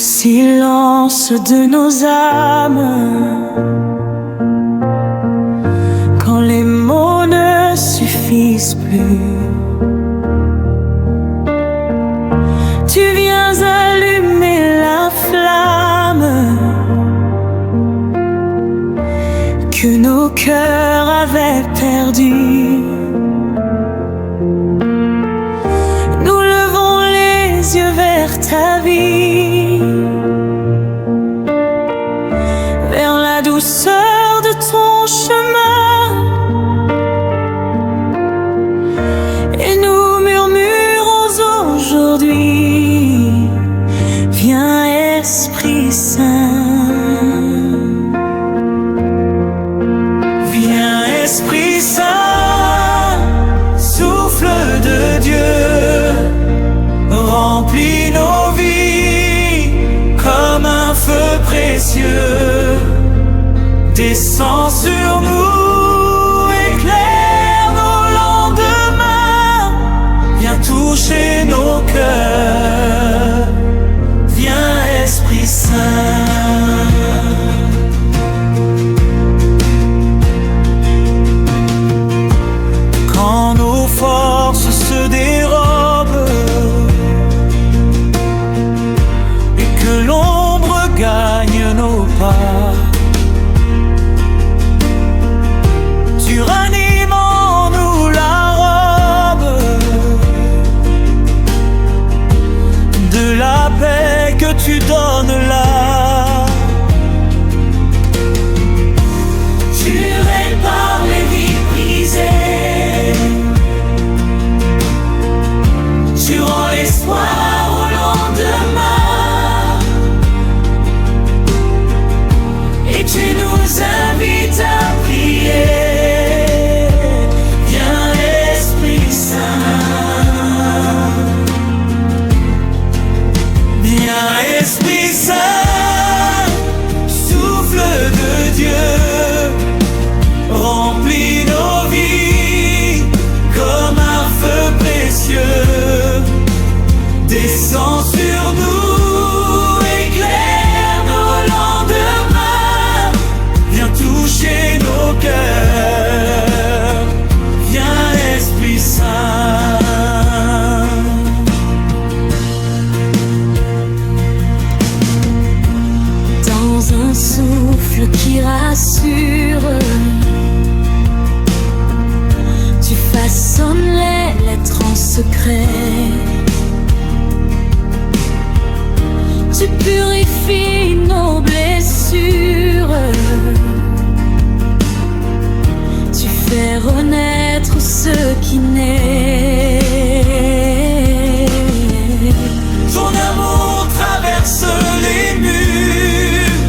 silence de nos âmes, quand les mots ne suffisent plus, tu viens allumer la flamme que nos cœurs avaient perdue. Nous levons les yeux vers ta vie, vers la douceur de ton chemin, et nous murmurons aujourd'hui: viens Esprit Saint, viens Esprit Saint, souffle de Dieu, remplis nos vies comme un feu précieux. Descends sur nous, éclaire nos lendemains, viens toucher nos cœurs, viens Esprit Saint. Quand nos forces se dérobent et que l'ombre gagne nos pas, tu ranimes en nous la robe de la paix que tu donnes là. Tu répares les vies brisées, tu rends l'espoir au lendemain, et tu nous invites à prier. Viens Esprit Saint, viens Esprit Saint, souffle de Dieu, remplis nos vies comme un feu précieux. Descends sur nous, éclaire nos lendemains, viens toucher nos cœurs, viens Esprit Saint. Dans un souffle qui rassure, tu façonnes les lettres en secret, tu purifies nos blessures, tu fais renaître ce qui naît. Ton amour traverse les murs,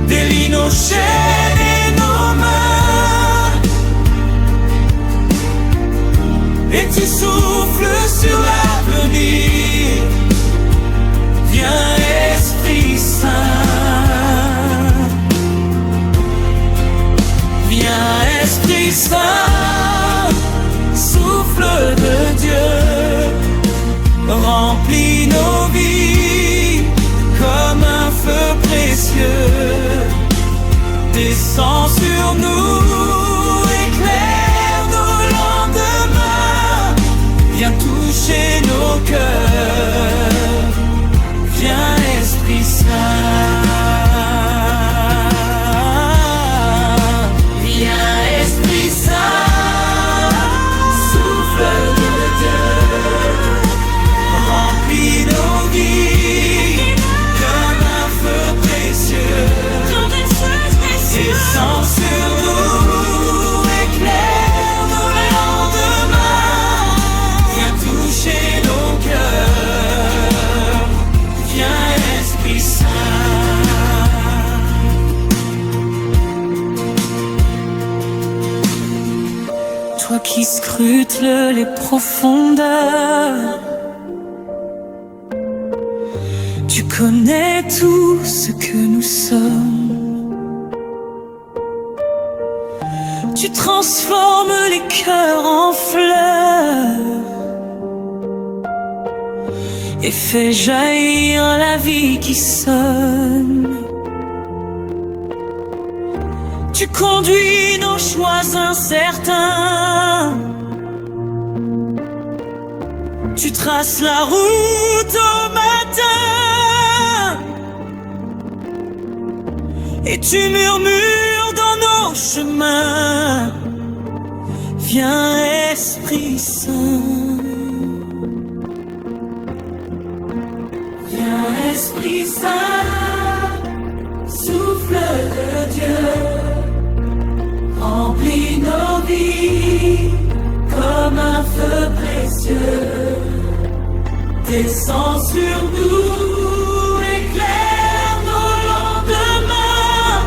délie nos chaînes et nos mains, et tu souffles sur l'avenir. Viens Esprit Saint, viens Esprit Saint, souffle de Dieu, remplis nos vies comme un feu précieux. Descends sur nous, éclaire nos lendemains, viens toucher nos cœurs, viens Esprit Saint, viens Esprit Saint, souffle de Dieu, remplis nos vies comme un feu précieux. Descends sur nous, éclaire nos lendemains, viens toucher nos cœurs, viens Esprit Saint. Toi qui scrutes les profondeurs, tu connais tout ce que nous sommes. Tu transformes les cœurs en fleurs, et fais jaillir la vie qui sonne. Tu conduis nos choix incertains, tu traces la route au matin, et tu murmures dans nos chemins. Viens Esprit Saint, viens Esprit Saint, souffle de Dieu, remplis nos vies comme un feu précieux. Descends sur nous, éclaire nos lendemains,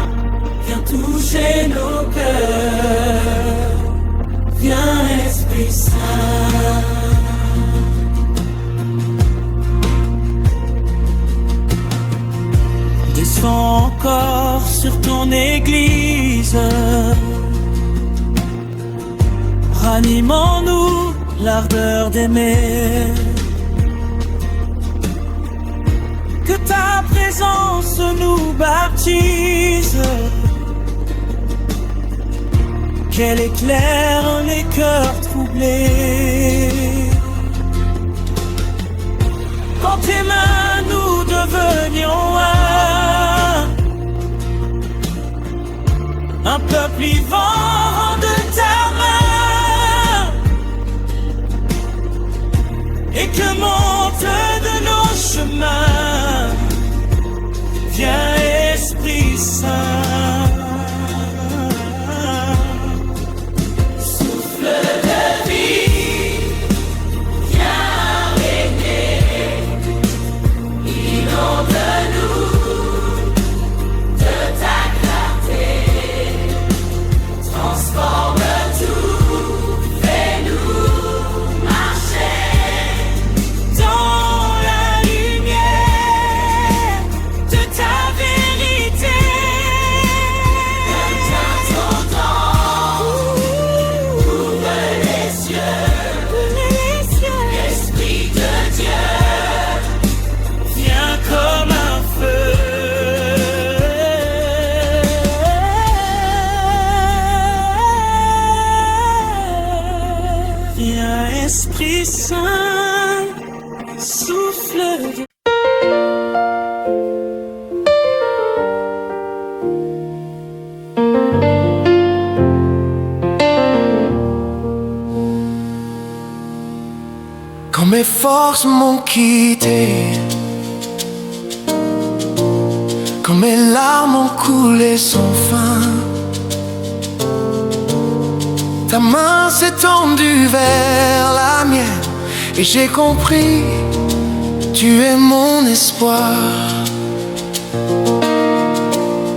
viens toucher nos cœurs. Viens Esprit Saint. Descends encore sur ton église, ranime en nous l'ardeur d'aimer. Que ta présence nous baptise, qu'elle éclaire les cœurs troublés. Quand tes mains nous devenions un peuple vivant de ta main, et que monte de nos chemins, viens Esprit Saint. Esprit Saint, souffle de... Quand mes forces m'ont quitté, quand mes larmes ont coulé sans fin, ta main s'est tendue vers la mienne et j'ai compris, tu es mon espoir.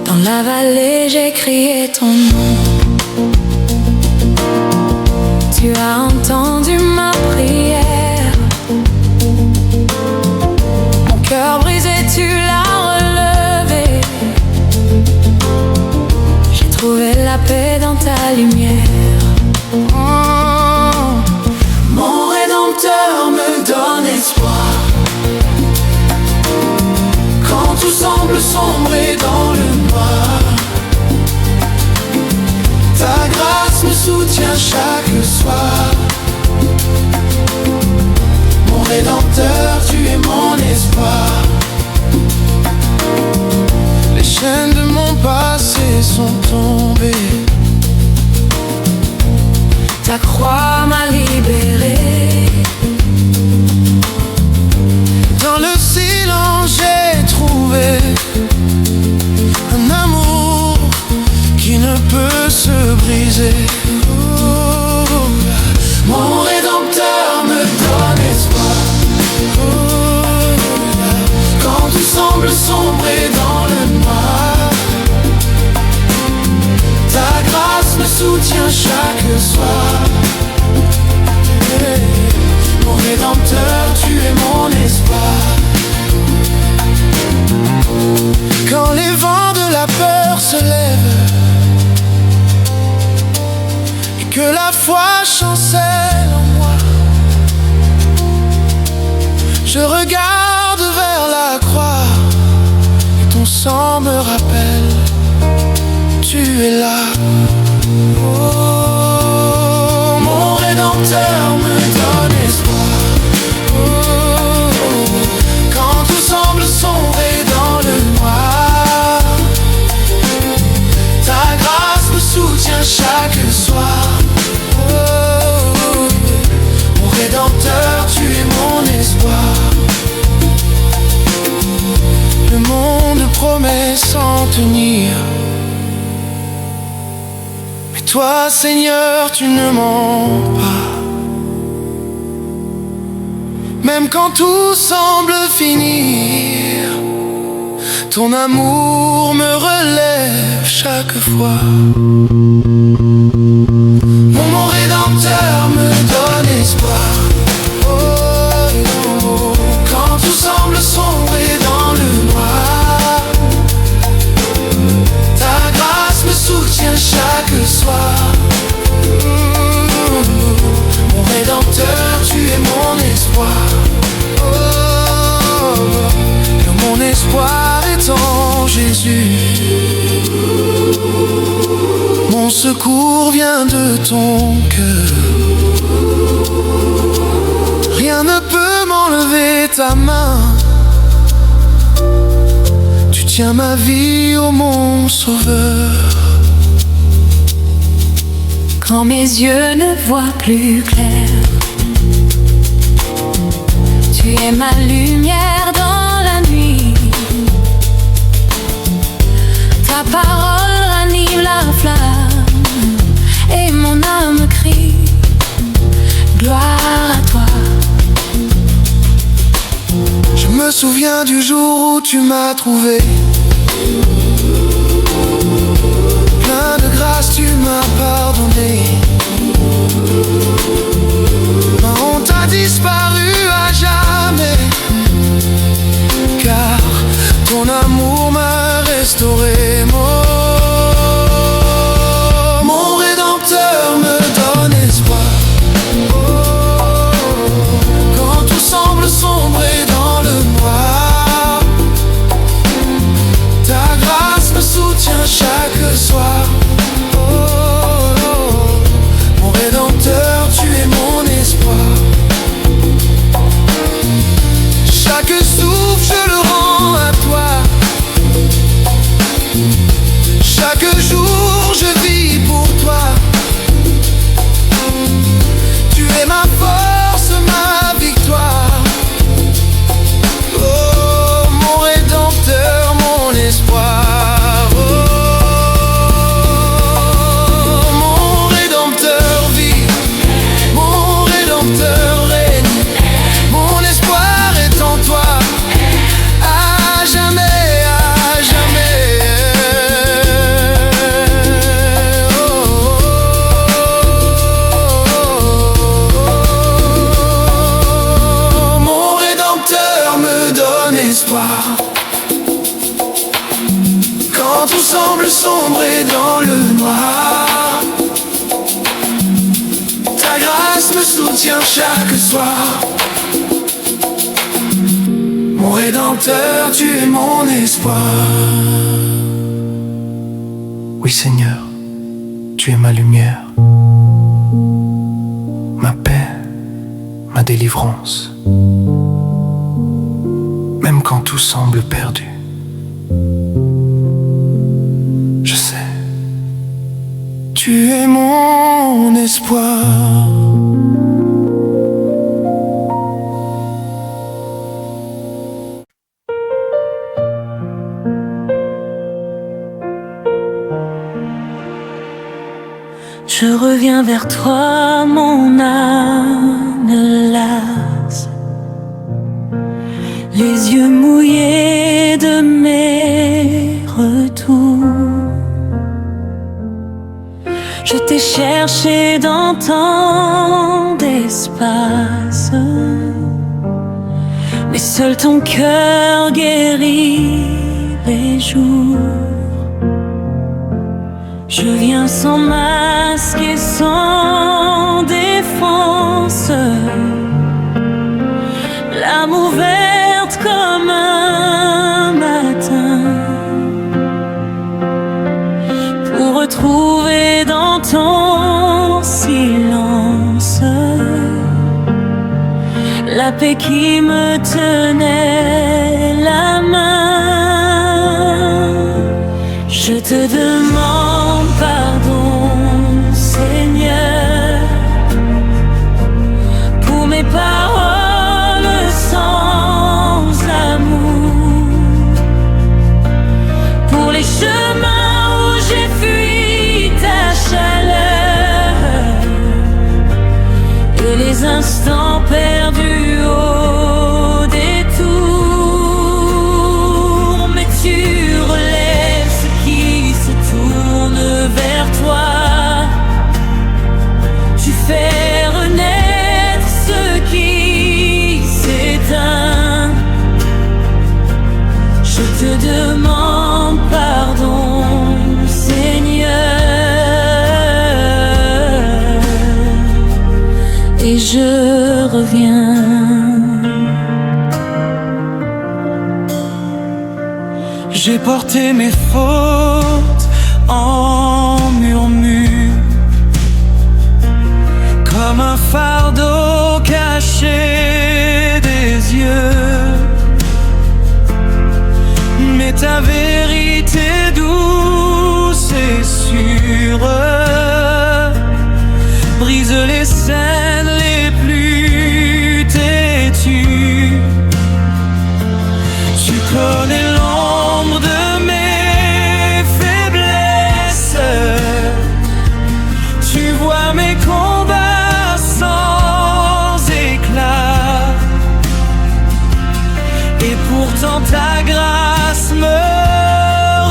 Dans la vallée, j'ai crié ton nom. Tu as entendu ma prière. Mon cœur brisé, tu l'as relevé. J'ai trouvé la paix dans ta lumière. Mon Rédempteur me donne espoir. Quand tout semble sombrer dans le noir, ta grâce me soutient chaque soir. Mon Rédempteur, tu es mon espoir. Les chaînes de mon passé sont tombées. Ta croix m'a libéré. Dans le silence, j'ai trouvé un amour qui ne peut se briser. Oh, mon Rédempteur me donne espoir. Oh, quand tout semble sombrer dans le noir, ta grâce me soutient chaque soir. Mon Rédempteur, tu es mon espoir. Quand les vents de la peur se lèvent et que la foi chancelle en moi, je regarde sang me rappelle, tu es là. Oh, mon Rédempteur me donne espoir. Oh, quand tout semble sombrer dans le noir, ta grâce me soutient chaque soir. Oh, mon Rédempteur, tu es mon espoir. Le monde promet sans tenir, mais toi, Seigneur, tu ne mens pas. Même quand tout semble finir, ton amour me relève chaque fois. Mon Rédempteur me donne espoir. Oh, oh, quand tout semble sombrer dans le noir, ta grâce me soutient chaque soir. Mon Rédempteur, tu es mon espoir. Oh, que mon espoir est en Jésus. Mon secours vient de ton cœur. Rien ne peut m'enlever ta main. Tu tiens ma vie, ô mon sauveur. Quand mes yeux ne voient plus clair, tu es ma lumière dans la nuit. Ta parole ranime la flamme et mon âme crie gloire à toi. Je me souviens du jour où tu m'as trouvé. Plein de grâce, tu m'as pardonné. Ma honte a disparu à jamais, car ton amour m'a restauré. Mon Rédempteur me donne espoir. Oh, quand tout semble sombrer dans le noir, ta grâce me soutient chaque soir. Oh, mon Rédempteur, tu es mon espoir. Chaque souffle, je le rends à toi. Chaque jour, je vis pour toi. Tu es ma force, ma victoire. Oh, mon Rédempteur, mon espoir. Oh, mon Rédempteur vit, mon Rédempteur règne. Mon espoir est en toi, à jamais, à jamais. Oh, mon Rédempteur me donne espoir. Quand tout semble sombrer dans le noir, ta grâce me soutient chaque soir. Mon Rédempteur, tu es mon espoir. Oui, Seigneur, tu es ma lumière, ma paix, ma délivrance. Même quand tout semble perdu, je sais, tu es mon espoir. Je reviens vers toi, mon âme lasse, les yeux mouillés de mes retours. Je t'ai cherché dans tant d'espace, mais seul ton cœur guérit les jours. Je viens sans masque et sans défense, l'âme ouverte comme un matin. paix qui me tenait la main. Je te demande pardon, Seigneur, pour mes paroles sans amour, pour les chemins où j'ai fui ta chaleur et les instants perdus au détour. Mais tu relèves ce qui se tourne vers toi. Tu fais renaître ce qui s'éteint. Je te demande pardon, Seigneur, et je reviens. J'ai porté mes fautes en murmure, comme un fardeau caché des yeux. Mais ta vérité douce et sûre brise les scènes les plus têtues. Tu connais l'ombre de mes faiblesses, tu vois mes combats sans éclat, et pourtant ta grâce me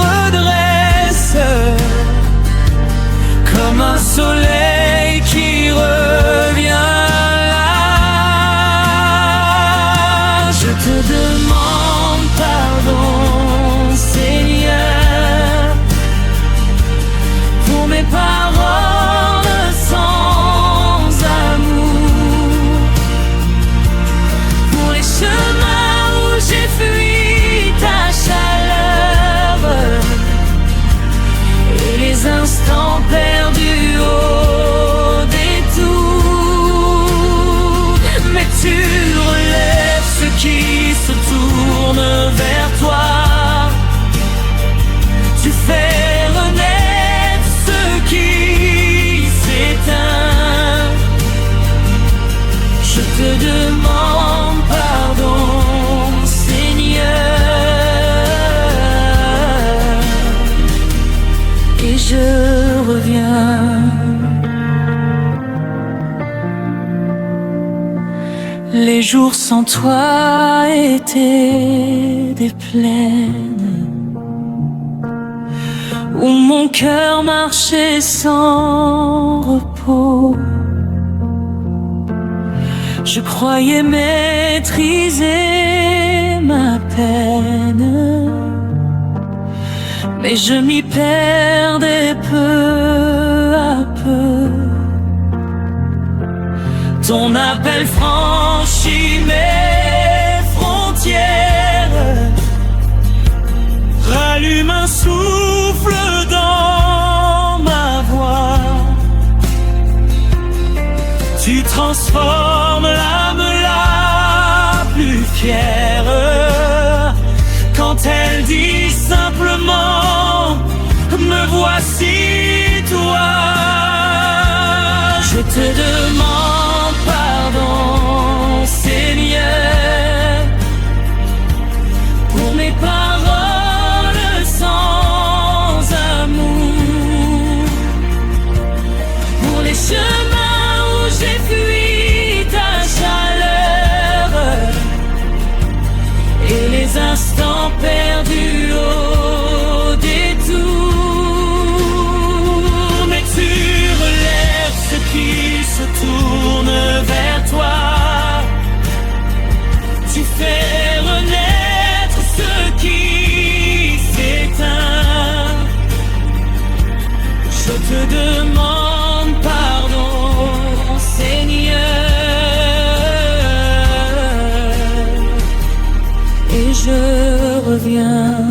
redresse comme un soleil qui revient là. Je te demande pardon, Seigneur, pour mes paroles sans amour, pour les chemins où j'ai fui ta chaleur et les instants perdus au détour. Mais tu relèves ce qui se tourne vers toi. Tu fais renaître ce qui s'éteint. Je te demande pardon, Seigneur, et je reviens. Les jours sans toi étaient des plaines où mon cœur marchait sans repos. Je croyais maîtriser ma peine, mais je m'y perdais peu à peu. Ton appel franchit mes frontières, rallume un souffle dans ma voix. Tu transformes l'âme la plus fière quand elle dit simplement: me voici toi. Je te demande pardon, Seigneur, pour mes paroles sans amour, pour les chemins où j'ai fui ta chaleur et les instants perdus au détour. Mais tu relèves ce qui se tourne vers toi. Tu fais renaître ce qui s'éteint. Je te demande pardon, Seigneur, et je reviens.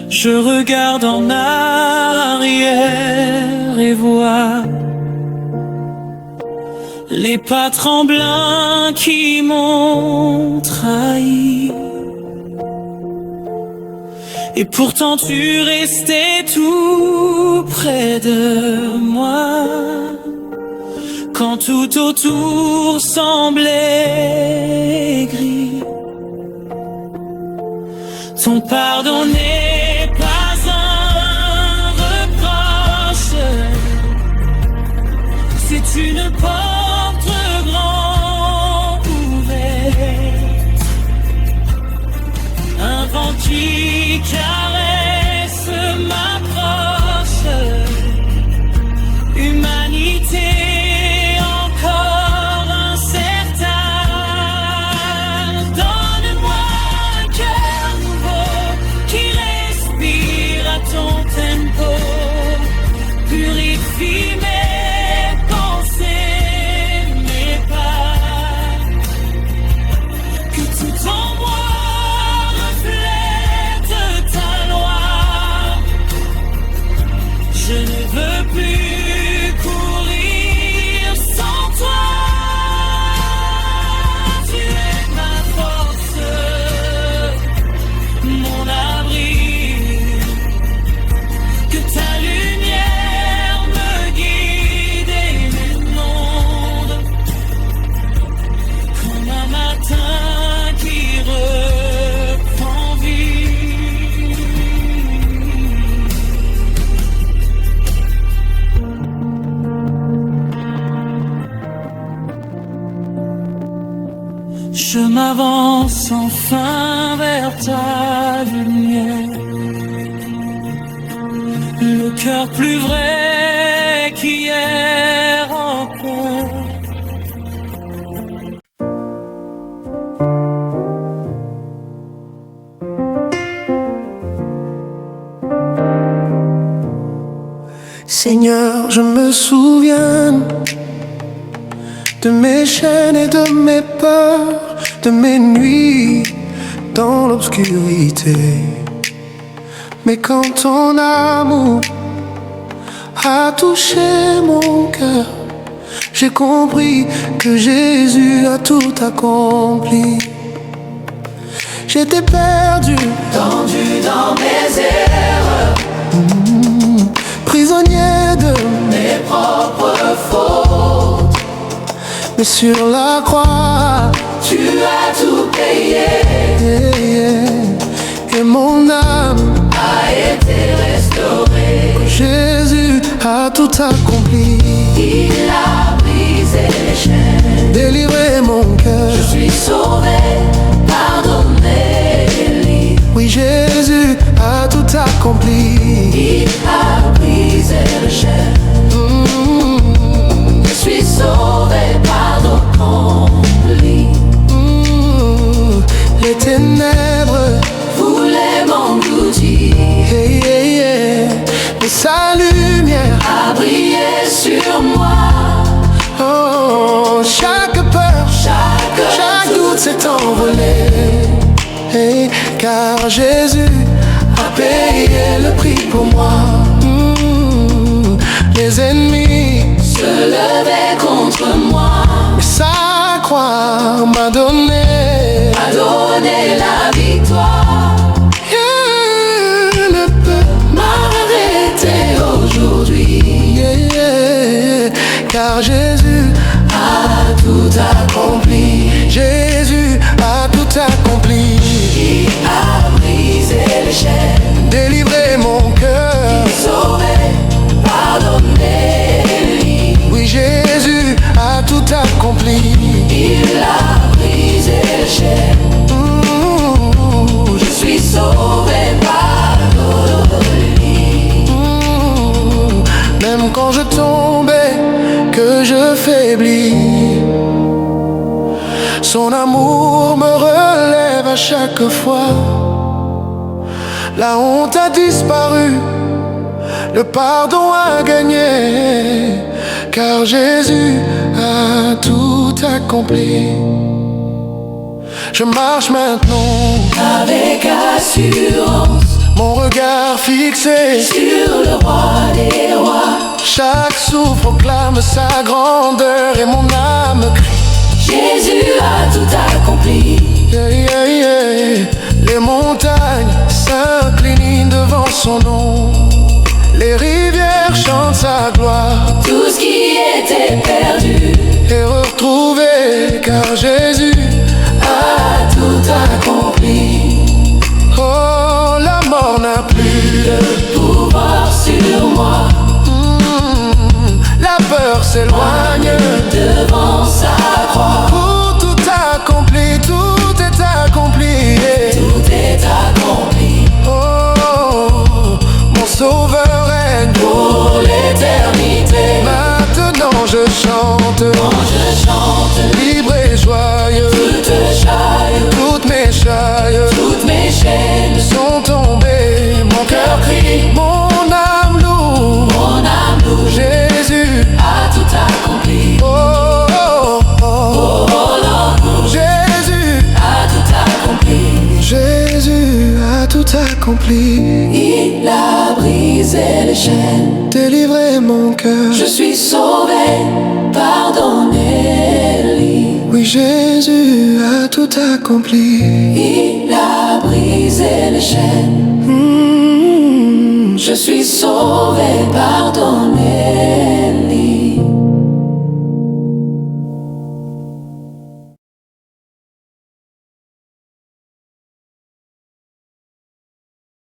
Je regarde en arrière et vois les pas tremblants qui m'ont trahi. Et pourtant tu restais tout près de moi, quand tout autour semblait gris. Ton pardon n'est pas un reproche, c'est une porte grand ouverte, un vent qui caresse m'approche, humanité encore incertaine. Donne-moi un cœur nouveau qui respire à ton tempo, purifie mes pensées, mes pas, que tout en moi reflète ta loi. Je ne veux plus courir sans toi. Tu es ma force, mon abri. Que ta lumière me guide et m'inonde, comme un matin qui reprend vie. Je m'avance enfin vers ta lumière, le cœur plus vrai qu'hier encore. Seigneur, je me souviens de mes chaînes et de mes peurs, de mes nuits dans l'obscurité. Mais quand ton amour a touché mon cœur, j'ai compris que Jésus a tout accompli. J'étais perdu, Tendu dans mes erreurs, prisonnier de mes propres fautes, mais sur la croix, tu as tout payé, et mon âme, a été restaurée. Jésus a tout accompli. Il a brisé les chaînes, Délivré mon cœur, je suis sauvé, pardonné, libre. oui Jésus a tout accompli. Il a brisé les chaînes, je suis sauvé, pardon accompli. Les ténèbres Voulait m'engloutir, mais sa lumière, a brillé sur moi. oh, chaque peur, chaque doute s'est envolé, car Jésus a payé le prix pour moi. Les ennemis Se levait contre moi, mais sa croix m'a donné a donné la victoire. Rien ne peut M'arrêter aujourd'hui, car Jésus a tout accompli. Jésus a tout accompli. Il a brisé les chaînes, Délivré mon cœur, sauvé, pardonné, libre. oui Jésus a tout accompli. Il a brisé les chaînes, je suis sauvé, pardonné. Même quand je tombais, que je faiblis, son amour me relève à chaque fois. La honte a disparu, le pardon a gagné, car Jésus a tout accompli. Je marche maintenant Avec assurance mon regard fixé sur le roi des rois. Chaque souffle proclame sa grandeur et mon âme crie. Jésus a tout accompli. Yeah, yeah, yeah. Les montagnes s'inclinent devant son nom. Les rivières chantent sa gloire. Tout ce qui était perdu Et retrouvé car Jésus a tout accompli. Oh, la mort n'a plus De pouvoir sur moi. La peur s'éloigne Devant sa croix. Pour tout accompli, tout est accompli yeah. Tout est accompli. Oh, mon sauveur règne Pour l'éternité. Maintenant je chante Quand je chante, libre et joyeux. toutes mes chaînes Sont tombées. Mon cœur crie, mon âme loue. Jésus a tout accompli. oh, oh, oh. Jésus A tout accompli. Jésus a tout accompli. Il a brisé les chaînes. Délivré mon cœur. Je suis sauvé, pardonnez-lui. Oui, Jésus a tout accompli. Il a brisé les chaînes. Je suis sauvé, pardonnez-lui.